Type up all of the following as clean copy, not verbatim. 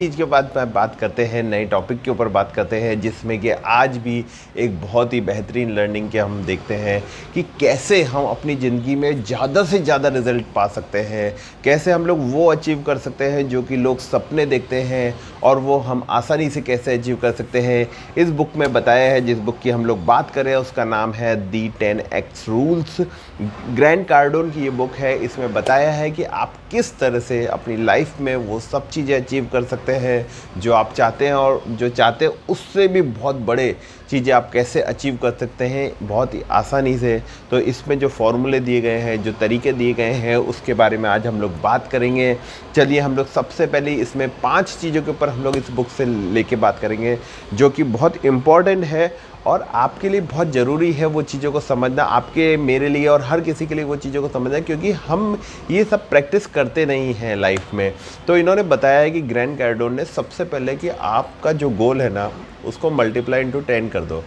चीज़ के बाद बात करते हैं, नए टॉपिक के ऊपर बात करते हैं, जिसमें कि आज भी एक बहुत ही बेहतरीन लर्निंग के हम देखते हैं कि कैसे हम अपनी ज़िंदगी में ज़्यादा से ज़्यादा रिजल्ट पा सकते हैं, कैसे हम लोग वो अचीव कर सकते हैं जो कि लोग सपने देखते हैं और वो हम आसानी से कैसे अचीव कर सकते हैं। इस बुक में बताया है, जिस बुक की हम लोग बात कर रहे हैं उसका नाम है दी 10x रूल्स। ग्रैंड कार्डोन की ये बुक है। इसमें बताया है कि आप किस तरह से अपनी लाइफ में वो सब चीज़ें अचीव कर सकते हैं जो आप चाहते हैं, और जो चाहते हैं उससे भी बहुत बड़े चीज़ें आप कैसे अचीव कर सकते हैं बहुत ही आसानी से। तो इसमें जो फॉर्मूले दिए गए हैं, जो तरीके दिए गए हैं, उसके बारे में आज हम लोग बात करेंगे। चलिए हम लोग सबसे पहले इसमें 5 चीज़ों के ऊपर हम लोग इस बुक से लेके बात करेंगे जो कि बहुत इम्पॉर्टेंट है और आपके लिए बहुत ज़रूरी है वो चीज़ों को समझना, आपके, मेरे लिए और हर किसी के लिए वो चीज़ों को समझना, क्योंकि हम ये सब प्रैक्टिस करते नहीं हैं लाइफ में। तो इन्होंने बताया है कि ग्रैंड कार्डोन ने सबसे पहले कि आपका जो गोल है ना उसको मल्टीप्लाई इंटू 10 कर दो।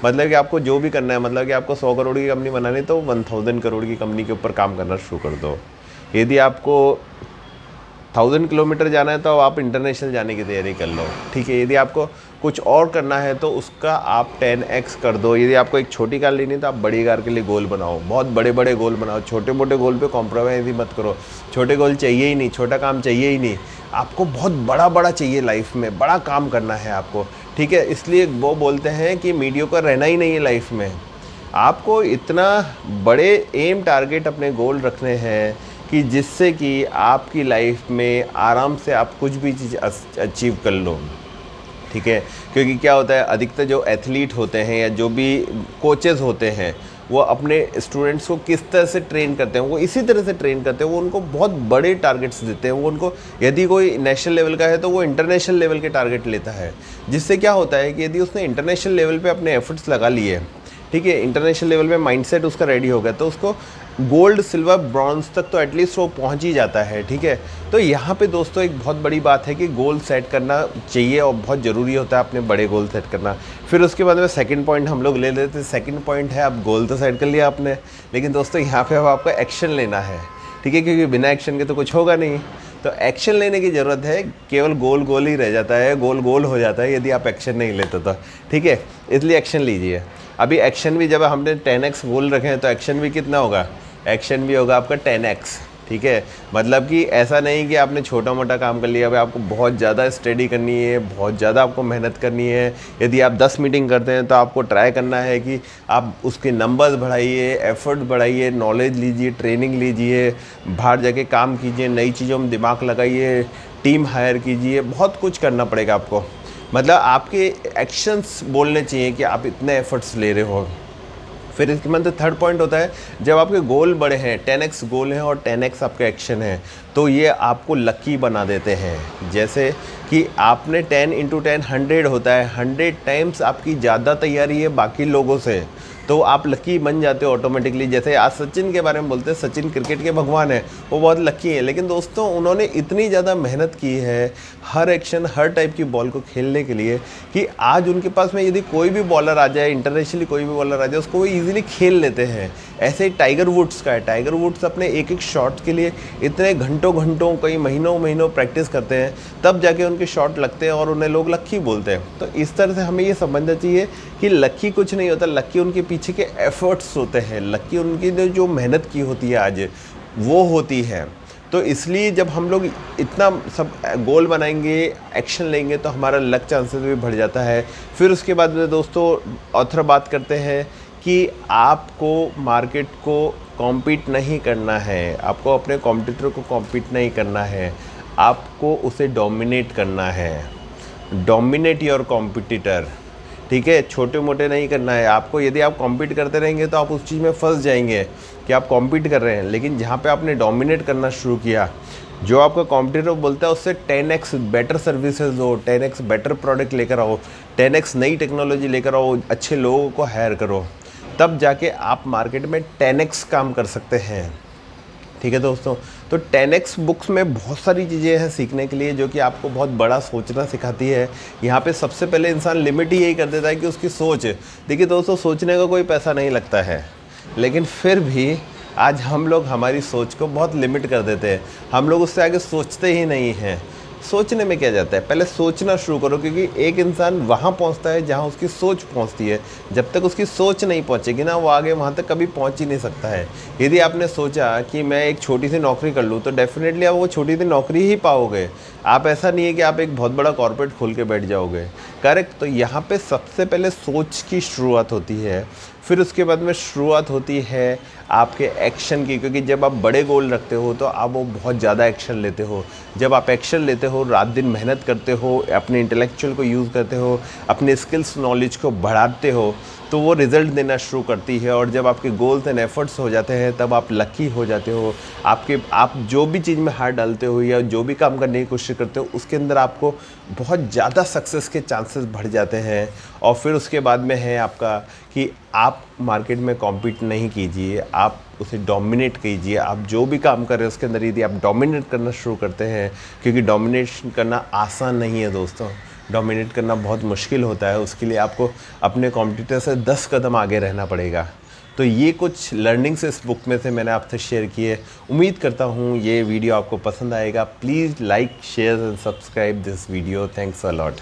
मतलब कि आपको जो भी करना है, मतलब कि आपको 100 करोड़ की कंपनी बनानी तो 1000 करोड़ की कंपनी के ऊपर काम करना शुरू कर दो। यदि आपको 1000 किलोमीटर जाना है तो आप इंटरनेशनल जाने की तैयारी कर लो, ठीक है। यदि आपको कुछ और करना है तो उसका आप 10x कर दो। यदि आपको एक छोटी कार लेनी है तो आप बड़ी कार के लिए गोल बनाओ, बहुत बड़े बड़े गोल बनाओ। छोटे मोटे गोल पे कॉम्प्रोमाइज़ ही मत करो। छोटे गोल चाहिए ही नहीं, छोटा काम चाहिए ही नहीं, आपको बहुत बड़ा बड़ा चाहिए। लाइफ में बड़ा काम करना है आपको, ठीक है। इसलिए वो बोलते हैं कि मीडियोकर रहना ही नहीं है लाइफ में। आपको इतना बड़े एम टारगेट अपने गोल रखने हैं कि जिससे कि आपकी लाइफ में आराम से आप कुछ भी चीज़ अचीव कर लो, ठीक है। क्योंकि क्या होता है, अधिकतर जो एथलीट होते हैं या जो भी कोचेज़ होते हैं वो अपने स्टूडेंट्स को किस तरह से ट्रेन करते हैं, वो इसी तरह से ट्रेन करते हैं। वो उनको बहुत बड़े टारगेट्स देते हैं। वो उनको, यदि कोई नेशनल लेवल का है तो वो इंटरनेशनल लेवल के टारगेट लेता है। जिससे क्या होता है कि यदि उसने इंटरनेशनल लेवल पे अपने एफर्ट्स लगा लिए, ठीक है, इंटरनेशनल लेवल पे माइंडसेट उसका रेडी हो गया, तो उसको गोल्ड, सिल्वर, ब्रॉन्ज तक तो एटलीस्ट वो पहुंच ही जाता है, ठीक है। तो यहाँ पे दोस्तों एक बहुत बड़ी बात है कि गोल सेट करना चाहिए और बहुत ज़रूरी होता है अपने बड़े गोल सेट करना। फिर उसके बाद में सेकंड पॉइंट हम लोग ले लेते हैं। सेकंड पॉइंट है, आप गोल तो सेट कर लिया आपने, लेकिन दोस्तों यहाँ पे अब आपको एक्शन लेना है, ठीक है, क्योंकि बिना एक्शन के तो कुछ होगा नहीं। तो एक्शन लेने की ज़रूरत है। केवल गोल गोल ही रह जाता है, गोल गोल हो जाता है यदि आप एक्शन नहीं लेते तो, ठीक है। इसलिए एक्शन लीजिए। अभी एक्शन भी, जब हमने 10x गोल रखे हैं तो एक्शन भी कितना होगा, एक्शन भी होगा आपका 10x, ठीक है। मतलब कि ऐसा नहीं कि आपने छोटा मोटा काम कर लिया, अभी आपको बहुत ज़्यादा स्टडी करनी है, बहुत ज़्यादा आपको मेहनत करनी है। यदि आप 10 मीटिंग करते हैं तो आपको ट्राई करना है कि आप उसके नंबर्स बढ़ाइए, एफर्ट बढ़ाइए, नॉलेज लीजिए, ट्रेनिंग लीजिए, बाहर जाके काम कीजिए, नई चीज़ों में दिमाग लगाइए, टीम हायर कीजिए, बहुत कुछ करना पड़ेगा आपको। मतलब आपके एक्शंस बोलने चाहिए कि आप इतने एफर्ट्स ले रहे हो। फिर इसके बाद थर्ड पॉइंट होता है, जब आपके गोल बड़े हैं, 10x गोल हैं और 10x आपका एक्शन है, तो ये आपको लकी बना देते हैं। जैसे कि आपने 10 इंटू 10 100 होता है, 100 टाइम्स आपकी ज़्यादा तैयारी है बाकी लोगों से, तो आप लकी बन जाते हो ऑटोमेटिकली। जैसे आज सचिन के बारे में बोलते हैं, सचिन क्रिकेट के भगवान हैं, वो बहुत लकी हैं। लेकिन दोस्तों उन्होंने इतनी ज़्यादा मेहनत की है हर एक्शन, हर टाइप की बॉल को खेलने के लिए, कि आज उनके पास में यदि कोई भी बॉलर आ जाए, इंटरनेशनली कोई भी बॉलर आ जाए, उसको वो ईजिली खेल लेते हैं। ऐसे ही टाइगर वुड्स का है। टाइगर वुड्स अपने एक एक शॉट के लिए इतने घंटों घंटों, कई महीनों महीनों प्रैक्टिस करते हैं, तब जाके उनके शॉट लगते हैं और उन्हें लोग लकी बोलते हैं। तो इस तरह से हमें ये समझना चाहिए कि लकी कुछ नहीं होता, लकी उनके पीछे के एफर्ट्स होते हैं, लकी उनकी जो मेहनत की होती है आज वो होती है। तो इसलिए जब हम लोग इतना सब गोल बनाएंगे, एक्शन लेंगे, तो हमारा लक चांसेस भी बढ़ जाता है। फिर उसके बाद में दोस्तों ऑथर बात करते हैं कि आपको मार्केट को कॉम्पीट नहीं करना है, आपको अपने कॉम्पिटिटर को कॉम्पीट नहीं करना है, आपको उसे डोमिनेट करना है। डोमिनेट योर कॉम्पिटिटर, ठीक है, छोटे मोटे नहीं करना है आपको। यदि आप कॉम्पीट करते रहेंगे तो आप उस चीज़ में फंस जाएंगे कि आप कॉम्पीट कर रहे हैं। लेकिन जहाँ पे आपने डोमिनेट करना शुरू किया, जो आपका कॉम्पिटिटर बोलता है उससे 10x बेटर सर्विसेज दो, 10x बेटर प्रोडक्ट लेकर आओ, 10x नई टेक्नोलॉजी लेकर आओ, अच्छे लोगों को हायर करो, तब जाके आप मार्केट में 10x काम कर सकते हैं, ठीक है दोस्तों। तो 10x बुक्स में बहुत सारी चीज़ें हैं सीखने के लिए, जो कि आपको बहुत बड़ा सोचना सिखाती है। यहाँ पे सबसे पहले इंसान लिमिट ही यही कर देता है कि उसकी सोच। देखिए दोस्तों, सोचने का कोई पैसा नहीं लगता है, लेकिन फिर भी आज हम लोग हमारी सोच को बहुत लिमिट कर देते हैं। हम लोग उससे आगे सोचते ही नहीं हैं। सोचने में क्या जाता है, पहले सोचना शुरू करो, क्योंकि एक इंसान वहाँ पहुँचता है जहाँ उसकी सोच पहुँचती है। जब तक उसकी सोच नहीं पहुँचेगी ना, वो आगे वहाँ तक कभी पहुँच ही नहीं सकता है। यदि आपने सोचा कि मैं एक छोटी सी नौकरी कर लूँ, तो डेफिनेटली आप वो छोटी सी नौकरी ही पाओगे। आप ऐसा नहीं है कि आप एक बहुत बड़ा कॉर्पोरेट खोल के बैठ जाओगे। करेक्ट। तो यहाँ पे सबसे पहले सोच की शुरुआत होती है, फिर उसके बाद में शुरुआत होती है आपके एक्शन की, क्योंकि जब आप बड़े गोल रखते हो तो आप वो बहुत ज़्यादा एक्शन लेते हो। जब आप एक्शन लेते हो, रात दिन मेहनत करते हो, अपने इंटेलेक्चुअल को यूज़ करते हो, अपने स्किल्स नॉलेज को बढ़ाते हो, तो वो रिज़ल्ट देना शुरू करती है। और जब आपके गोल्स एंड एफर्ट्स हो जाते हैं, तब आप लकी हो जाते हो। आप जो भी चीज़ में हाथ डालते हो या जो भी काम करने की कोशिश करते हो, उसके अंदर आपको बहुत ज़्यादा सक्सेस के चांसेस बढ़ जाते हैं। और फिर उसके बाद में है आपका कि आप मार्केट में कॉम्पीट नहीं कीजिए, आप उसे डोमिनेट कीजिए। आप जो भी काम कर रहे हैं उसके अंदर यदि आप डोमिनेट करना शुरू करते हैं, क्योंकि डोमिनेशन करना आसान नहीं है दोस्तों, डोमिनेट करना बहुत मुश्किल होता है। उसके लिए आपको अपने कॉम्पिटिटर से 10 कदम आगे रहना पड़ेगा। तो ये कुछ लर्निंग्स इस बुक में से मैंने आपसे शेयर किए। उम्मीद करता हूँ ये वीडियो आपको पसंद आएगा। Please like, share and subscribe this video. Thanks a lot.